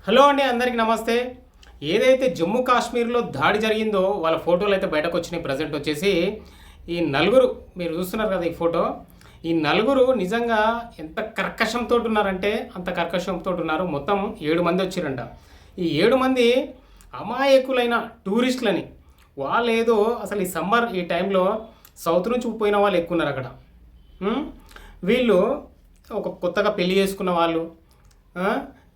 Hello అండి, అందరికీ నమస్తే. ఏదైతే జమ్మూ కాశ్మీర్లో దాడి జరిగిందో వాళ్ళ ఫోటోలు అయితే బయటకు వచ్చినాయి. ప్రజెంట్ వచ్చేసి ఈ నలుగురు మీరు చూస్తున్నారు కదా ఈ ఫోటో. ఈ నలుగురు నిజంగా ఎంత కర్కశంతో ఉన్నారంటే అంత కర్కశంతో ఉన్నారు. మొత్తం 7 మంది వచ్చిరంట. ఈ 7 మంది అమాయకులైన టూరిస్టులని. వాళ్ళు ఏదో అసలు ఈ సమ్మర్ ఈ టైంలో సౌత్ నుంచి పోయిన వాళ్ళు ఎక్కువ ఉన్నారు అక్కడ. వీళ్ళు ఒక కొత్తగా పెళ్లి చేసుకున్న వాళ్ళు,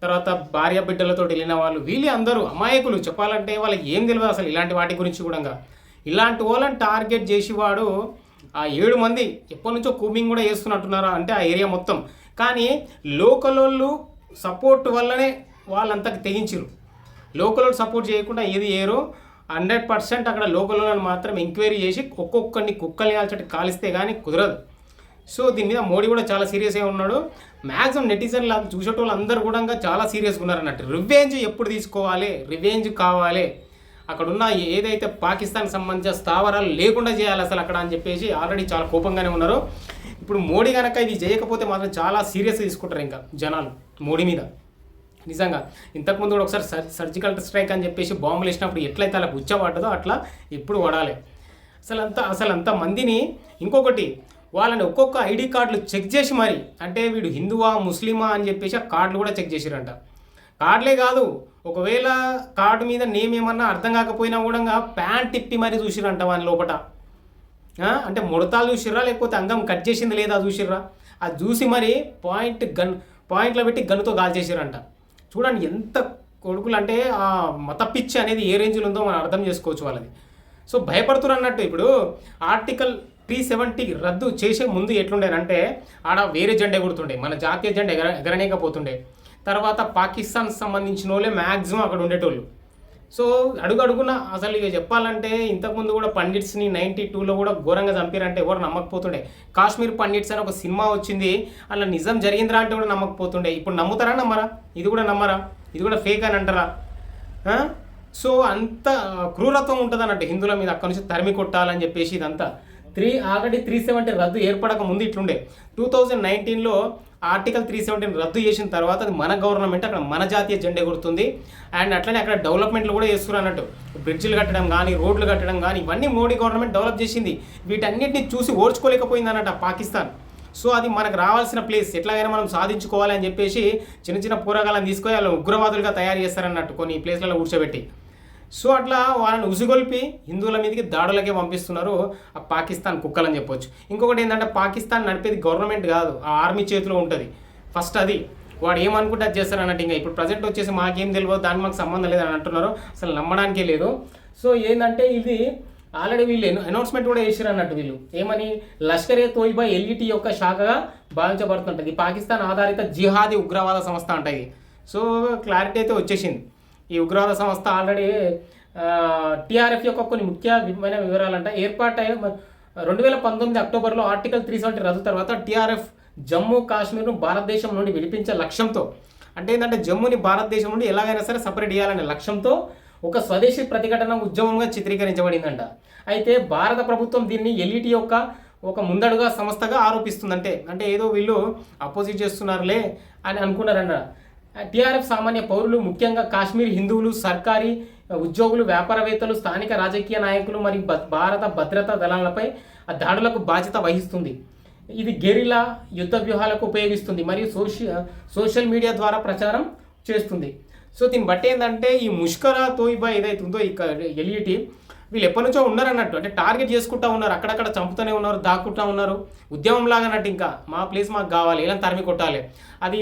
తర్వాత భార్య బిడ్డలతో వెళ్ళిన వాళ్ళు, వీళ్ళు అందరూ అమాయకులు. చెప్పాలంటే వాళ్ళకి ఏం తెలియదు అసలు ఇలాంటి వాటి గురించి కూడా. ఇలాంటి వాళ్ళని టార్గెట్ చేసి వాడు ఆ 7 మంది ఎప్పటి నుంచో కూమింగ్ కూడా చేస్తున్నట్టున్నారా అంటే ఆ ఏరియా మొత్తం. కానీ లోకల్ వాళ్ళు సపోర్ట్ వల్లనే వాళ్ళంతా తెగించారు. లోకల్ వాళ్ళు సపోర్ట్ చేయకుండా ఏది ఏరో 100% అక్కడ లోకల్ వాళ్ళని మాత్రం ఎంక్వైరీ చేసి ఒక్కొక్కరిని కుక్కల్ని కాలిస్తే కానీ కుదరదు. సో దీని మీద మోడీ కూడా చాలా సీరియస్గా ఉన్నాడు. మ్యాక్సిమం నెటిజన్లు చూసేటోళ్ళు అందరూ కూడా చాలా సీరియస్గా ఉన్నారన్నట్టు. రివెంజ్ ఎప్పుడు తీసుకోవాలి, రివెంజ్ కావాలి, అక్కడ ఉన్న ఏదైతే పాకిస్తాన్కి సంబంధించిన స్థావరాలు లేకుండా చేయాలి అసలు అక్కడ అని చెప్పేసి ఆల్రెడీ చాలా కోపంగానే ఉన్నారు. ఇప్పుడు మోడీ కనుక ఇది చేయకపోతే మాత్రం చాలా సీరియస్గా తీసుకుంటారు ఇంకా జనాలు మోడీ మీద. నిజంగా ఇంతకుముందు కూడా ఒకసారి సర్జికల్ స్ట్రైక్ అని చెప్పేసి బాంబులు వేసినప్పుడు ఎట్లయితే అలా గుచ్చబడ్డదో అట్లా ఇప్పుడు పడాలి. అసలు అంత మందిని. ఇంకొకటి, వాళ్ళని ఒక్కొక్క ఐడి కార్డులు చెక్ చేసి మరి, అంటే వీడు హిందువా ముస్లిమా అని చెప్పేసి ఆ కార్డులు కూడా చెక్ చేసిరంట. కార్డులే కాదు, ఒకవేళ కార్డు మీద నేమ్ ఏమన్నా అర్థం కాకపోయినా కూడా ప్యాంట్ తిప్పి మరీ చూసిరంట వాని లోపల. అంటే ముడతాలు చూసిర్రా లేకపోతే అంగం కట్ చేసింది లేదా చూసిర్రా, అది చూసి మరి పాయింట్లో పెట్టి గన్నుతో కాల్చేసిరంట. చూడండి ఎంత కొడుకులు అంటే ఆ మత పిచ్చి అనేది ఏ రేంజ్లో ఉందో మనం అర్థం చేసుకోవచ్చు వాళ్ళది. సో భయపడుతున్నారు అన్నట్టు. ఇప్పుడు ఆర్టికల్ 370 రద్దు చేసే ముందు ఎట్లుండేనంటే ఆడ వేరే జెండా ఎగురుతుండే, మన జాతీయ జెండా ఎగరనేకపోతుండే. తర్వాత పాకిస్తాన్ సంబంధించిన వాళ్ళే మ్యాక్సిమం అక్కడ ఉండేటోళ్ళు. సో అడుగున అసలు ఇక చెప్పాలంటే ఇంతకుముందు కూడా పండిట్స్ని 92లో కూడా ఘోరంగా చంపారంటే ఎవరు నమ్మకపోతుండే. కాశ్మీర్ పండిట్స్ అని ఒక సినిమా వచ్చింది, అలా నిజం జరిగిందిరా అంటే కూడా నమ్మకపోతుండే. ఇప్పుడు నమ్ముతారా నమ్మరా? ఇది కూడా నమ్మరా? ఇది కూడా ఫేక్ అని అంటారా? సో అంత క్రూరత్వం ఉంటుంది అన్నట్టు హిందువుల మీద. అక్కడి నుంచి తరిమి కొట్టాలని చెప్పేసి ఇదంతా ఆల్రెడీ 370 రద్దు ఏర్పడక ముందు ఇట్లుండే. 2019లో ఆర్టికల్ 370 రద్దు చేసిన తర్వాత అది మన గవర్నమెంట్ అక్కడ మన జాతీయ జెండా ఎగురుతుంది. అండ్ అట్లనే అక్కడ డెవలప్మెంట్లు కూడా చేస్తున్నారు అన్నట్టు. బ్రిడ్జిలు కట్టడం కానీ, రోడ్లు కట్టడం కానీ, ఇవన్నీ మోడీ గవర్నమెంట్ డెవలప్ చేసింది. వీటన్నిటిని చూసి ఓర్చుకోలేకపోయింది అన్నట్టు పాకిస్తాన్. సో అది మనకు రావాల్సిన ప్లేస్ ఎట్లాగైనా మనం సాధించుకోవాలి అని చెప్పేసి చిన్న పోరాగాలను తీసుకొని వాళ్ళు ఉగ్రవాదులుగా తయారు చేస్తారన్నట్టు కొన్ని ప్లేస్లలో కూర్చోబెట్టి. సో అట్లా వాళ్ళని ఉసిగొల్పి హిందువుల మీదకి దాడులకే పంపిస్తున్నారు ఆ పాకిస్తాన్ కుక్కలని చెప్పొచ్చు. ఇంకొకటి ఏంటంటే పాకిస్తాన్ నడిపేది గవర్నమెంట్ కాదు, ఆ ఆర్మీ చేతిలో ఉంటుంది ఫస్ట్. అది వాడు ఏమనుకుంటే అది చేస్తారు అన్నట్టు. ఇంకా ఇప్పుడు ప్రజెంట్ వచ్చేసి మాకేం తెలియదు, దానికి మాకు సంబంధం లేదని అంటున్నారు. అసలు నమ్మడానికే లేదు. సో ఏంటంటే ఇది ఆల్రెడీ వీళ్ళు అనౌన్స్మెంట్ కూడా చేశారు అన్నట్టు. వీళ్ళు ఏమని, లష్కర్ ఏ తోయిబా ఎల్ఈటీ యొక్క శాఖగా భావించబడుతుంటుంది. పాకిస్తాన్ ఆధారిత జిహాదీ ఉగ్రవాద సంస్థ అంటాయి. సో క్లారిటీ అయితే వచ్చేసింది. ఈ ఉగ్రవాద సంస్థ ఆల్రెడీ టీఆర్ఎఫ్ యొక్క కొన్ని ముఖ్యమైన వివరాలంట. ఏర్పాటై 2019 అక్టోబర్లో ఆర్టికల్ 370 రద్దు తర్వాత టీఆర్ఎఫ్ జమ్మూ కాశ్మీర్ను భారతదేశం నుండి విడిపించే లక్ష్యంతో, అంటే ఏంటంటే జమ్మూని భారతదేశం నుండి ఎలాగైనా సరే సపరేట్ చేయాలనే లక్ష్యంతో ఒక స్వదేశీ ప్రతిఘటన ఉద్యమంగా చిత్రీకరించబడిందంట. అయితే భారత ప్రభుత్వం దీన్ని ఎల్ఈటీ యొక్క ఒక ముందడుగా సంస్థగా ఆరోపిస్తుందంటే, అంటే ఏదో వీళ్ళు అపోజిట్ చేస్తున్నారులే అని అనుకున్నారంట. టీఆర్ఎఫ్ సామాన్య పౌరులు, ముఖ్యంగా కాశ్మీర్ హిందువులు, సర్కారీ ఉద్యోగులు, వ్యాపారవేత్తలు, స్థానిక రాజకీయ నాయకులు మరియు భారత భద్రతా దళాలపై ఆ దాడులకు బాధ్యత వహిస్తుంది. ఇది గెరిలా యుద్ధ వ్యూహాలకు ఉపయోగిస్తుంది మరియు సోషల్ మీడియా ద్వారా ప్రచారం చేస్తుంది. సో దీన్ని బట్టి ఏంటంటే ఈ ముష్కరా తోయిబా ఏదైతే ఉందో ఈ ఎల్ఈటీ వీళ్ళు ఎప్పటి నుంచో ఉన్నారన్నట్టు. అంటే టార్గెట్ చేసుకుంటూ ఉన్నారు, అక్కడక్కడ చంపుతూనే ఉన్నారు, దాక్కుంటూ ఉన్నారు. ఉద్యమం లాగా అన్నట్టు. ఇంకా మా ప్లేస్ మాకు కావాలి, ఇలా తరిమి కొట్టాలి. అది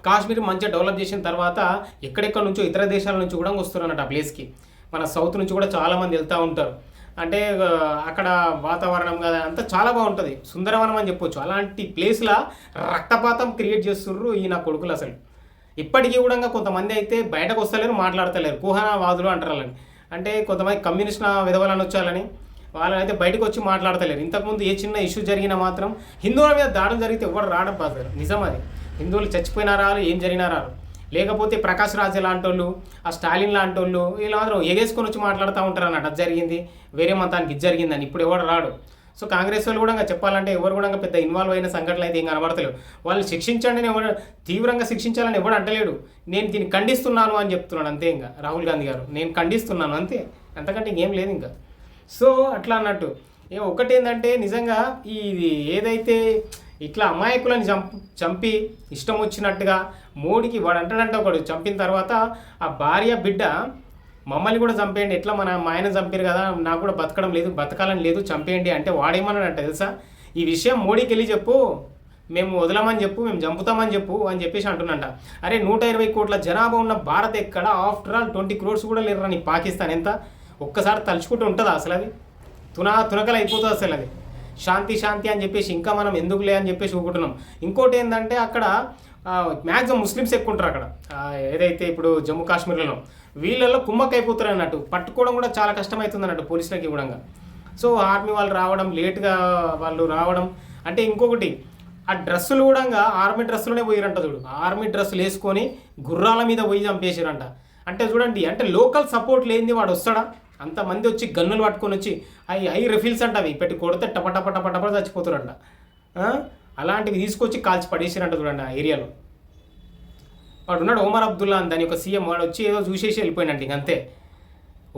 కాశ్మీర్ మంచిగా డెవలప్ చేసిన తర్వాత ఎక్కడెక్కడ నుంచో ఇతర దేశాల నుంచి కూడా వస్తున్నారు ఆ ప్లేస్కి. మన సౌత్ నుంచి కూడా చాలామంది వెళ్తూ ఉంటారు. అంటే అక్కడ వాతావరణం కదా అంతా చాలా బాగుంటుంది, సుందరవనం అని చెప్పొచ్చు. అలాంటి ప్లేస్లో రక్తపాతం క్రియేట్ చేస్తుర్రు ఈ నా కొడుకులు. అసలు ఇప్పటికీ కూడా కొంతమంది అయితే బయటకు వస్తలేరు, మాట్లాడతలేరు. కుహనావాదులు అంటారు వాళ్ళని. అంటే కొంతమంది కమ్యూనిస్ట్ విధవలను వచ్చాలని వాళ్ళైతే బయటకు వచ్చి మాట్లాడతలేరు. ఇంతకుముందు ఏ చిన్న ఇష్యూ జరిగినా మాత్రం హిందువుల మీద దాడులు జరిగితే ఎవరు రావడం బాధ. నిజం అది. హిందువులు చచ్చిపోయినా రారు, ఏం జరిగినా రారు. లేకపోతే ప్రకాష్ రాజ్ లాంటి వాళ్ళు, ఆ స్టాలిన్ లాంటి వాళ్ళు వీళ్ళందరూ ఎగేసుకొని వచ్చి మాట్లాడుతూ ఉంటారు అన్నట్టు. అది జరిగింది, వేరే మతానికి ఇది జరిగిందని. ఇప్పుడు ఎవడు రాడు. సో కాంగ్రెస్ వాళ్ళు కూడా చెప్పాలంటే ఎవరు కూడా పెద్ద ఇన్వాల్వ్ అయిన సంఘటనలు అయితే ఏం కనబడతలేవు. వాళ్ళు శిక్షించండి అని ఎవరు తీవ్రంగా శిక్షించాలని ఎవడు అంటలేడు. నేను దీన్ని ఖండిస్తున్నాను అని చెప్తున్నాడు అంతే. ఇంకా రాహుల్ గాంధీ గారు నేను ఖండిస్తున్నాను అంతే, అంతకంటే ఇంకేం లేదు ఇంకా. సో అట్లా అన్నట్టు ఒకటి ఏంటంటే నిజంగా ఇది ఏదైతే ఇట్లా అమాయకులను చంపి ఇష్టం వచ్చినట్టుగా మోడీకి వాడు అంటాడంటే ఒకడు చంపిన తర్వాత ఆ భార్య బిడ్డ మమ్మల్ని కూడా చంపేయండి, ఎట్లా మా ఆయన చంపారు కదా, నాకు కూడా బతకడం లేదు, బతకాలని లేదు, చంపేయండి అంటే వాడేమన్నాడంట తెలుసా, ఈ విషయం మోడీకి వెళ్ళి చెప్పు, మేము వదలమని చెప్పు, మేము చంపుతామని చెప్పు అని చెప్పేసి అంటున్నంట. అరే 120 కోట్ల జనాభా ఉన్న భారత్ ఎక్కడ, ఆఫ్టర్ ఆల్ 20 crores కూడా లేరు నీ పాకిస్తాన్ ఎంత, ఒక్కసారి తలుచుకుంటూ ఉంటుందా అసలు అది, తునకలు అయిపోతుంది అసలు అది. శాంతి శాంతి అని చెప్పేసి ఇంకా మనం ఎందుకులే అని చెప్పేసి ఊకుంటున్నాం. ఇంకోటి ఏంటంటే అక్కడ మ్యాక్సిమం ముస్లిమ్స్ ఎక్కువ ఉంటారు అక్కడ, ఏదైతే ఇప్పుడు జమ్మూ కాశ్మీర్లో వీళ్ళల్లో కుమ్మక్క అయిపోతారు అన్నట్టు, పట్టుకోవడం కూడా చాలా కష్టమవుతుంది అన్నట్టు పోలీసులకి కూడా. సో ఆర్మీ వాళ్ళు రావడం లేట్గా వాళ్ళు రావడం అంటే ఇంకొకటి ఆ డ్రెస్సులు కూడా ఆర్మీ డ్రెస్సులోనే పోయిరంట చూడు, ఆర్మీ డ్రెస్సులు వేసుకొని గుర్రాల మీద పోయి చంపేసారంట. అంటే చూడండి, అంటే లోకల్ సపోర్ట్ లేనిది వాడు వస్తాడా, అంతమంది వచ్చి గన్నులు పట్టుకొని వచ్చి అవి రిఫిల్స్ అంట, అవి పెట్టి కొడితే టపటప చచ్చిపోతారంట. అలాంటివి తీసుకొచ్చి కాల్చి పడేసారంట చూడండి ఆ ఏరియాలో. వాడు ఉన్నాడు ఒమర్ అబ్దుల్లా అని, దాని యొక్క సీఎం, వాడు వచ్చి ఏదో చూసేసి వెళ్ళిపోయినట్టు ఇంక అంతే.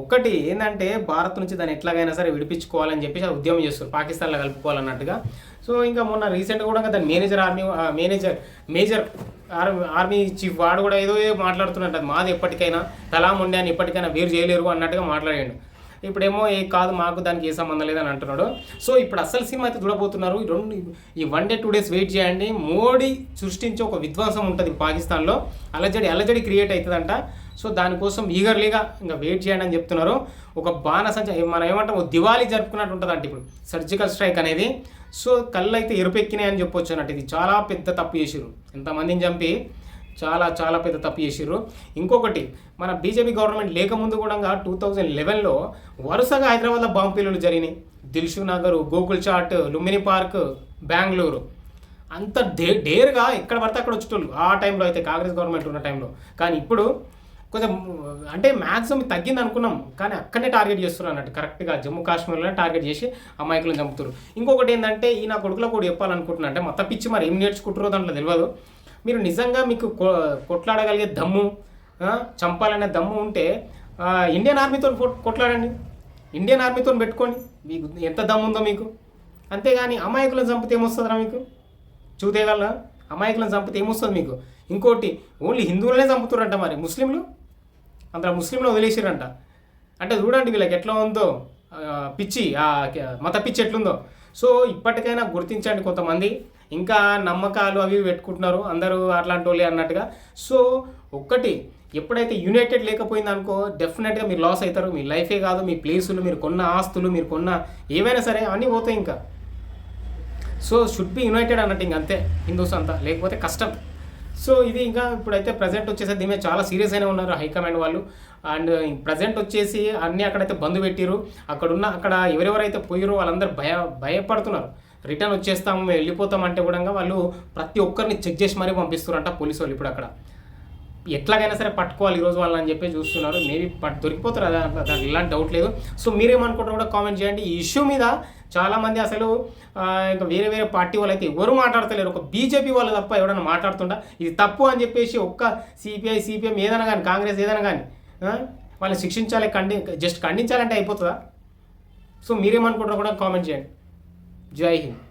ఒకటి ఏంటంటే భారత్ నుంచి దాన్ని ఎట్లాగైనా సరే విడిపించుకోవాలని చెప్పేసి అది ఉద్యమం చేస్తారు, పాకిస్తాన్లో కలుపుకోవాలన్నట్టుగా. సో ఇంకా మొన్న రీసెంట్గా కూడా దాని మేజర్ ఆర్మీ చీఫ్ వాడు కూడా ఏదో మాట్లాడుతున్నట్టు, అది మాది ఎప్పటికైనా తలా మొండి అని ఇప్పటికైనా వేరు చేయలేరు అన్నట్టుగా మాట్లాడాడు. ఇప్పుడేమో కాదు మాకు దానికి ఏ సంబంధం లేదని అంటున్నాడు. సో ఇప్పుడు అసలు సినిమా అయితే చూడబోతున్నారు. ఈ 1 day 2 days వెయిట్ చేయండి. మోడీ సృష్టించే ఒక విధ్వంసం ఉంటుంది పాకిస్తాన్లో, అలజడి క్రియేట్ అవుతుందంట. సో దానికోసం ఈగర్లీగా ఇంకా వెయిట్ చేయండి అని చెప్తున్నారు. ఒక బాణసంచ మనం ఏమంటాం దివాళీ జరుపుకున్నట్టు ఉంటుంది అంటే ఇప్పుడు సర్జికల్ స్ట్రైక్ అనేది. సో కళ్ళు అయితే ఎరుపెక్కినాయి అని చెప్పొచ్చు అన్నట్టు. ఇది చాలా పెద్ద తప్పు చేసిర్రు, ఎంతమందిని చంపి చాలా పెద్ద తప్పు చేసిర్రు. ఇంకొకటి మన బీజేపీ గవర్నమెంట్ లేకముందు కూడా 2011లో వరుసగా హైదరాబాద్లో బాంబు పేలుళ్ళు జరిగినాయి. దిల్షు నగర్, గోకుల్ చాట్, లుంబిని పార్క్, బెంగళూరు, అంత డేర్గా ఎక్కడ పడితే అక్కడ వచ్చేటోళ్ళు ఆ టైంలో అయితే, కాంగ్రెస్ గవర్నమెంట్ ఉన్న టైంలో. కానీ ఇప్పుడు కొంచెం అంటే మ్యాక్సిమం తగ్గింది అనుకున్నాం, కానీ అక్కడనే టార్గెట్ చేస్తున్నారు అన్నట్టు. కరెక్ట్గా జమ్మూ కాశ్మీర్లోనే టార్గెట్ చేసి అమాయకులను చంపుతారు. ఇంకొకటి ఏంటంటే ఈ నా కొడుకులో కూడా చెప్పాలనుకుంటున్నా, అంటే మొత్తం పిచ్చి మరి ఏం నేర్చుకుంటారో దాంట్లో తెలియదు. మీరు నిజంగా మీకు కొట్లాడగలిగే దమ్ము, చంపాలనే దమ్ము ఉంటే ఇండియన్ ఆర్మీతో కొట్లాడండి, ఇండియన్ ఆర్మీతో పెట్టుకోండి, మీకు ఎంత దమ్ము ఉందో మీకు. అంతేగాని అమాయకులను చంపితే ఏమొస్తుందిరా మీకు, చూతేగలరా అమాయకులను చంపితే ఏమొస్తుంది మీకు. ఇంకోటి ఓన్లీ హిందువులనే చంపుతారంట, మరి ముస్లింలు అంత ముస్లింలు వదిలేసారంట. అంటే చూడండి వీళ్ళకి ఎట్లా ఉందో పిచ్చి, మత పిచ్చి ఎట్లుందో. సో ఇప్పటికైనా గుర్తించండి, కొంతమంది ఇంకా నమ్మకాలు అవి పెట్టుకుంటున్నారు అందరూ అట్లాంటి వాళ్ళే అన్నట్టుగా. సో ఒక్కటి ఎప్పుడైతే యునైటెడ్ లేకపోయింది అనుకో, డెఫినెట్గా మీరు లాస్ అవుతారు. మీ లైఫే కాదు, మీ ప్లేసులు, మీరు కొన్న ఆస్తులు, మీరు కొన్న ఏవైనా సరే అన్నీ పోతాయి ఇంకా. సో షుడ్ బి యునైటెడ్ అన్నట్టు ఇంక అంతే హిందూస్ అంతా, లేకపోతే కష్టం. సో ఇది ఇంకా ఇప్పుడైతే ప్రజెంట్ వచ్చేసి దీని మీద చాలా సీరియస్ అయినా ఉన్నారు హైకమాండ్ వాళ్ళు. అండ్ ప్రజెంట్ వచ్చేసి అన్నీ అక్కడైతే బంద్ పెట్టిరు, అక్కడ ఎవరెవరైతే పోయిరో వాళ్ళందరూ భయపడుతున్నారు. రిటర్న్ వచ్చేస్తాము, వెళ్ళిపోతాం అంటే కూడా వాళ్ళు ప్రతి ఒక్కరిని చెక్ చేసి మరీ పంపిస్తున్నారంట పోలీసు వాళ్ళు. ఇప్పుడు అక్కడ ఎట్లాగైనా సరే పట్టుకోవాలి ఈరోజు వాళ్ళని చెప్పి చూస్తున్నారు. మేబీ దొరికిపోతారు, దానికి ఇలాంటి డౌట్ లేదు. సో మీరేమనుకుంటారో కూడా కామెంట్ చేయండి. ఈ ఇష్యూ మీద చాలామంది అసలు ఇంకా వేరే పార్టీ వాళ్ళు అయితే ఎవరు మాట్లాడతలేరు, ఒక బీజేపీ వాళ్ళు తప్ప ఎవరైనా మాట్లాడుతుంటా ఇది తప్పు అని చెప్పేసి. ఒక్క సిపిఎం ఏదైనా కానీ, కాంగ్రెస్ ఏదైనా కానీ వాళ్ళని శిక్షించాలి, జస్ట్ ఖండించాలంటే అయిపోతుందా? సో మీరేమనుకుంటారో కూడా కామెంట్ చేయండి. జై హింద్.